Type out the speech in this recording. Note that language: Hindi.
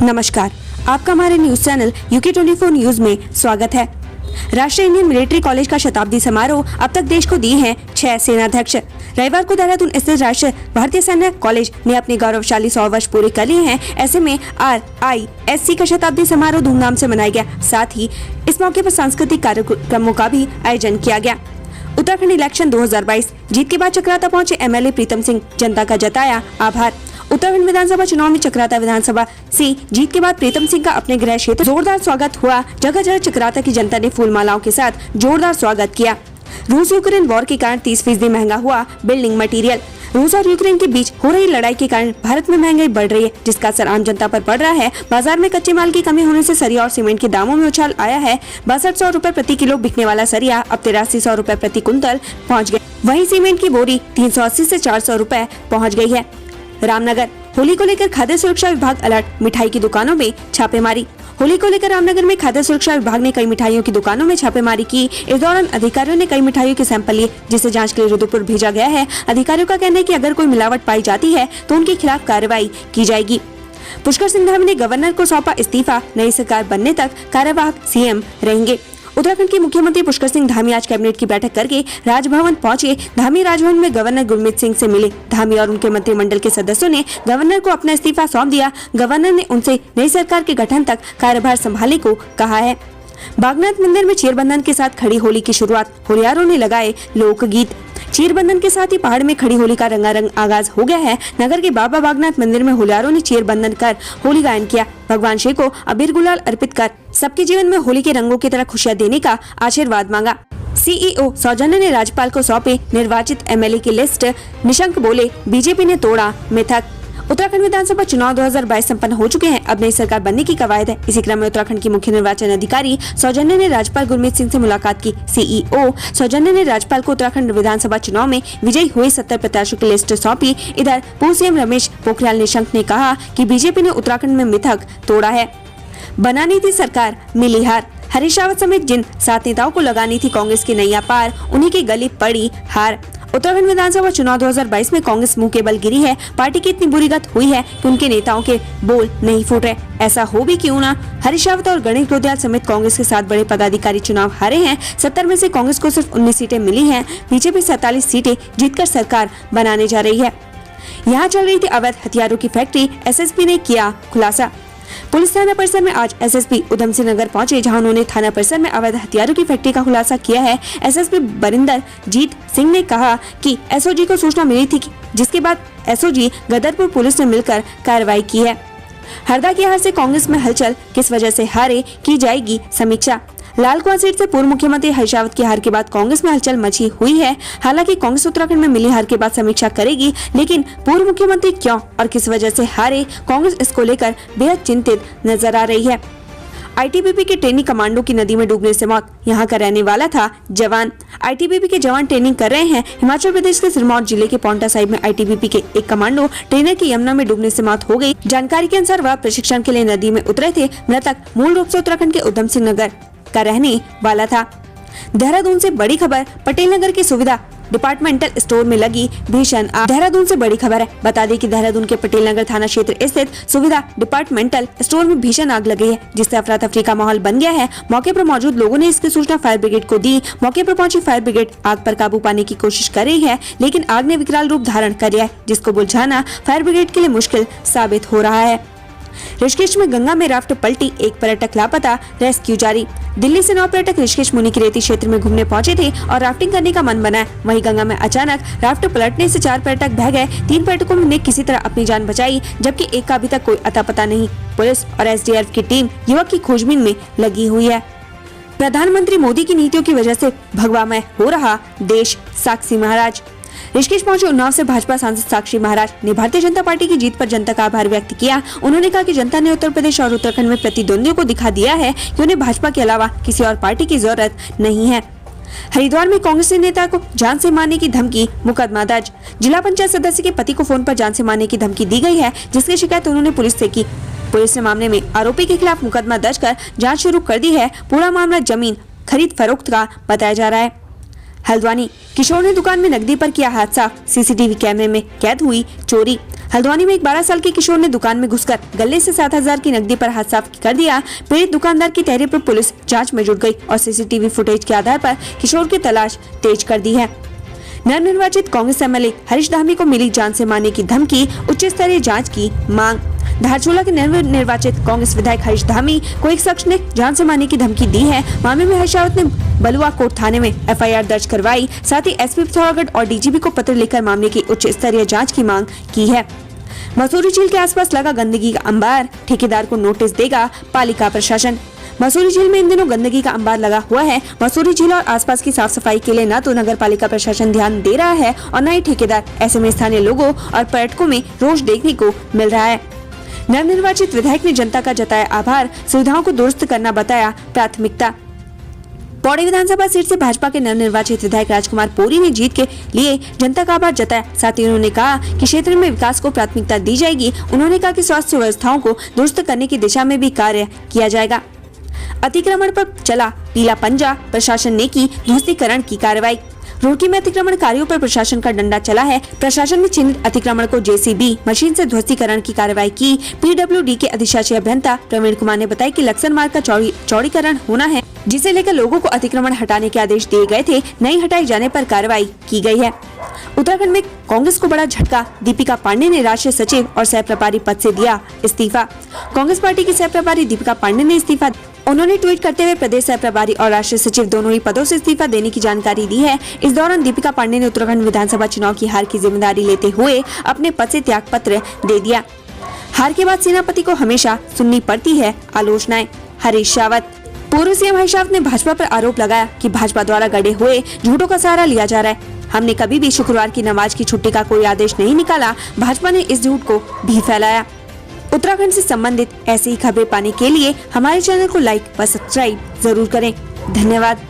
नमस्कार, आपका हमारे न्यूज चैनल UK24 न्यूज में स्वागत है। राष्ट्रीय इंडियन मिलिट्री कॉलेज का शताब्दी समारोह अब तक देश को दिए हैं 6 सेनाध्यक्ष। रविवार को देहरादून स्थित राष्ट्रीय भारतीय सैन्य कॉलेज ने अपने गौरवशाली 100 वर्ष पूरे कर लिए हैं। ऐसे में RISC का शताब्दी समारोह धूमधाम से मनाया गया। साथ ही इस मौके पर सांस्कृतिक कार्यक्रमों का भी आयोजन किया गया। उत्तराखंड इलेक्शन 2022 जीत के बाद चक्राता पहुंचे MLA प्रीतम सिंह, जनता का जताया आभार। उत्तराखंड विधानसभा चुनाव में चक्राता विधानसभा से जीत के बाद प्रीतम सिंह का अपने गृह क्षेत्र जोरदार स्वागत हुआ। जगह जगह चक्राता की जनता ने फूल मालाओं के साथ जोरदार स्वागत किया। रूस यूक्रेन वॉर के कारण 30% महंगा हुआ बिल्डिंग मटेरियल। रूस और यूक्रेन के बीच हो रही लड़ाई के कारण भारत में महंगाई बढ़ रही है, जिसका असर आम जनता पर पड़ रहा है। बाजार में कच्चे माल की कमी होने से सरिया और सीमेंट के दामों में उछाल आया है। 6200 रुपए प्रति किलो बिकने वाला सरिया अब 8300 रुपए प्रति कुंतल पहुँच गया। वहीं सीमेंट की बोरी 380 से 400 रुपए पहुँच गई है। रामनगर होली को लेकर खाद्य सुरक्षा विभाग अलर्ट, मिठाई की दुकानों में छापेमारी। होली को लेकर रामनगर में खाद्य सुरक्षा विभाग ने कई मिठाइयों की दुकानों में छापेमारी की। इस दौरान अधिकारियों ने कई मिठाइयों के सैंपल लिए, जिसे जांच के लिए रुद्रपुर भेजा गया है। अधिकारियों का कहना है कि अगर कोई मिलावट पाई जाती है तो उनके खिलाफ कार्रवाई की जाएगी। पुष्कर सिंह धामी ने गवर्नर को सौंपा इस्तीफा, नई सरकार बनने तक कार्यवाहक CM रहेंगे। उत्तराखंड के मुख्यमंत्री पुष्कर सिंह धामी आज कैबिनेट की बैठक करके राजभवन पहुंचे। धामी राजभवन में गवर्नर गुरमीत सिंह से मिले। धामी और उनके मंत्रिमंडल के सदस्यों ने गवर्नर को अपना इस्तीफा सौंप दिया। गवर्नर ने उनसे नई सरकार के गठन तक कार्यभार संभालने को कहा है। बागनाथ मंदिर में चीरबंधन के साथ खड़ी होली की शुरुआत, होलियारों ने लगाए लोकगीत। चीरबंधन के साथ ही पहाड़ में खड़ी होली का रंगारंग आगाज हो गया है। नगर के बाबा बागनाथ मंदिर में होलियारों ने चीरबंधन कर होली गायन किया। भगवान शिव को अबीर गुलाल अर्पित कर सबके जीवन में होली के रंगों की तरह खुशियां देने का आशीर्वाद मांगा। CEO सौजन्या ने राज्यपाल को सौंपे निर्वाचित MLA की लिस्ट। निशंक बोले, बीजेपी ने तोड़ा मिथक। उत्तराखंड विधानसभा चुनाव 2022 संपन्न हो चुके हैं। अब नई सरकार बनने की कवायद है। इसी क्रम में उत्तराखंड की मुख्य निर्वाचन अधिकारी सौजन्या ने राज्यपाल गुरमीत सिंह से मुलाकात की। CEO सौजन्या ने राज्यपाल को उत्तराखंड विधानसभा चुनाव में विजयी हुए 70 प्रत्याशियों की लिस्ट सौंपी। इधर पूर्व CM रमेश पोखरियाल निशंक ने कहा कि बीजेपी ने उत्तराखंड में मिथक तोड़ा है। बनानी थी सरकार, मिली हार। हरीश रावत समेत जिन 7 नेताओं को लगानी थी कांग्रेस की नैया पार, उन्हीं की गली पड़ी हार। उत्तराखंड विधानसभा चुनाव 2022 में कांग्रेस मुंह के बल गिरी है। पार्टी की इतनी बुरी गत हुई है कि उनके नेताओं के बोल नहीं फूट रहे। ऐसा हो भी क्यों ना, हरीश रावत और गणेश गोदयाल समेत कांग्रेस के 7 बड़े पदाधिकारी चुनाव हारे हैं। 70 में से कांग्रेस को सिर्फ 19 सीटें मिली हैं। बीजेपी 47 सीटें जीतकर सरकार बनाने जा रही है। यहाँ चल रही थी अवैध हथियारों की फैक्ट्री, SSP ने किया खुलासा। पुलिस थाना परिसर में आज SSP उधम सिंह नगर पहुंचे, जहां उन्होंने थाना परिसर में अवैध हथियारों की फैक्ट्री का खुलासा किया है। SSP बरिंदर जीत सिंह ने कहा कि SOG को सूचना मिली थी, जिसके बाद SOG गदरपुर पुलिस ने मिलकर कार्रवाई की है। हरदा की हार से कांग्रेस में हलचल, किस वजह से हारे, की जाएगी समीक्षा। लालकुआं सीट से पूर्व मुख्यमंत्री हरीश रावत की हार के बाद कांग्रेस में हलचल मची हुई है। हालांकि कांग्रेस उत्तराखंड में मिली हार के बाद समीक्षा करेगी, लेकिन पूर्व मुख्यमंत्री क्यों और किस वजह से हारे, कांग्रेस इसको लेकर बेहद चिंतित नजर आ रही है। ITBP के ट्रेनी कमांडो की नदी में डूबने से मौत, यहाँ का रहने वाला था जवान। ITBP के जवान ट्रेनिंग कर रहे हैं। हिमाचल प्रदेश के सिरमौर जिले के पांवटा साहिब में ITBP के एक कमांडो ट्रेनर की यमुना में डूबने से मौत हो गई। जानकारी के अनुसार वह प्रशिक्षण के लिए नदी में उतरे थे। मृतक मूल रूप से उत्तराखंड के उधम सिंह नगर का रहने वाला था। देहरादून से बड़ी खबर, पटेल नगर की सुविधा डिपार्टमेंटल स्टोर में लगी भीषण आग। देहरादून से बड़ी खबर है। बता दें कि देहरादून के पटेल नगर थाना क्षेत्र स्थित सुविधा डिपार्टमेंटल स्टोर में भीषण आग लगी है, जिससे अफरा तफरी का माहौल बन गया है। मौके पर मौजूद लोगों ने इसकी सूचना फायर ब्रिगेड को दी। मौके पर पहुंची फायर ब्रिगेड आग पर काबू पाने की कोशिश कर रही है, लेकिन आग ने विकराल रूप धारण कर लिया है, जिसको बुझाना फायर ब्रिगेड के लिए मुश्किल साबित हो रहा है। ऋषिकेश में गंगा में राफ्ट पलटी, एक पर्यटक लापता, रेस्क्यू जारी। दिल्ली से 9 पर्यटक ऋषिकेश मुनि की रेती क्षेत्र में घूमने पहुंचे थे और राफ्टिंग करने का मन बना। वहीं गंगा में अचानक राफ्ट पलटने से 4 पर्यटक बह गए। 3 पर्यटकों ने किसी तरह अपनी जान बचाई, जबकि एक का अभी तक कोई अता पता नहीं। पुलिस और SDRF की टीम युवक की खोजबीन में लगी हुई है। प्रधानमंत्री मोदी की नीतियों की वजह से भगवामय हो रहा देश, साक्षी महाराज। ऋषिकेश पहुंचे उन्नाव से भाजपा सांसद साक्षी महाराज ने भारतीय जनता पार्टी की जीत पर जनता का आभार व्यक्त किया। उन्होंने कहा कि जनता ने उत्तर प्रदेश और उत्तराखंड में प्रतिद्वंदियों को दिखा दिया है कि उन्हें भाजपा के अलावा किसी और पार्टी की जरूरत नहीं है। हरिद्वार में कांग्रेस नेता को जान से मारने की धमकी, मुकदमा दर्ज। जिला पंचायत सदस्य के पति को फोन पर जान से मारने की धमकी दी गई है, जिसकी शिकायत उन्होंने पुलिस से की। पुलिस ने मामले में आरोपी के खिलाफ मुकदमा दर्ज कर जांच शुरू कर दी है। पूरा मामला जमीन खरीद फरोख्त का बताया जा रहा है। हल्द्वानी, किशोर ने दुकान में नकदी पर किया हादसा, सीसीटीवी कैमरे में कैद हुई चोरी। हल्द्वानी में एक 12 साल के किशोर ने दुकान में घुसकर गले से 7,000 की नकदी पर हाथ साफ कर दिया। पीड़ित दुकानदार की तहरीर पर पुलिस जांच में जुट गई और सीसीटीवी फुटेज के आधार पर किशोर की तलाश तेज कर दी है। नवनिर्वाचित कांग्रेस एमएलए हरीश धामी को मिली जान से मारने की धमकी, उच्च स्तरीय जांच की मांग। धारचूला के नवनिर्वाचित कांग्रेस विधायक हरीश धामी को एक शख्स ने जान से मारने की धमकी दी है। मामले में हरीश रावत ने बलुआ कोट थाने में एफआईआर दर्ज करवाई। साथ ही एसपी पिथौरागढ़ और डीजीपी को पत्र लिखकर मामले की उच्च स्तरीय जांच की मांग की है। मसूरी झील के आसपास लगा गंदगी का अंबार, ठेकेदार को नोटिस देगा पालिका प्रशासन। मसूरी झील में इन दिनों गंदगी का अंबार लगा हुआ है। मसूरी झील और आसपास की साफ सफाई के लिए न तो नगर पालिका प्रशासन ध्यान दे रहा है और न ही ठेकेदार। ऐसे में स्थानीय लोगों और पर्यटकों में रोष देखने को मिल रहा है। नवनिर्वाचित विधायक ने जनता का जताया आभार, सुविधाओं को दुरुस्त करना बताया प्राथमिकता। पौड़ी विधानसभा सीट से भाजपा के नवनिर्वाचित विधायक राजकुमार पोरी ने जीत के लिए जनता का आभार जताया। साथ ही उन्होंने कहा कि क्षेत्र में विकास को प्राथमिकता दी जाएगी। उन्होंने कहा कि स्वास्थ्य व्यवस्थाओं को दुरुस्त करने की दिशा में भी कार्य किया जाएगा। अतिक्रमण पर चला पीला पंजा, प्रशासन ने की ध्वस्तीकरण की कार्रवाई। रुड़की में अतिक्रमणकारियों पर प्रशासन का डंडा चला है। प्रशासन ने चिन्हित अतिक्रमण को जेसीबी मशीन से ध्वस्तीकरण की कार्रवाई की। पीडब्ल्यूडी के अधिशासी अभियंता प्रवीण कुमार ने बताया कि लक्सर मार्ग का चौड़ीकरण होना है, जिसे लेकर लोगों को अतिक्रमण हटाने के आदेश दिए गए थे। नहीं हटाए जाने पर कार्रवाई की गई है। उत्तराखंड में कांग्रेस को बड़ा झटका, दीपिका पांडे ने राष्ट्रीय सचिव और सह प्रभारी पद से दिया इस्तीफा। कांग्रेस पार्टी की सह प्रभारी दीपिका पांडे ने इस्तीफा। उन्होंने ट्वीट करते हुए प्रदेश सह प्रभारी और राष्ट्रीय सचिव दोनों ही पदों से इस्तीफा देने की जानकारी दी है। इस दौरान दीपिका पांडे ने उत्तराखंड विधानसभा चुनाव की हार की जिम्मेदारी लेते हुए अपने पद से त्याग पत्र दे दिया। हार के बाद सेनापति को हमेशा सुननी पड़ती है आलोचनाएं। हरीश रावत, पूर्व सीएम हरीश रावत ने भाजपा पर आरोप लगाया कि भाजपा द्वारा गढ़े हुए झूठों का सहारा लिया जा रहा है। हमने कभी भी शुक्रवार की नमाज की छुट्टी का कोई आदेश नहीं निकाला। भाजपा ने इस झूठ को भी फैलाया। उत्तराखंड से संबंधित ऐसी ही खबरें पाने के लिए हमारे चैनल को लाइक व सब्सक्राइब जरूर करें। धन्यवाद।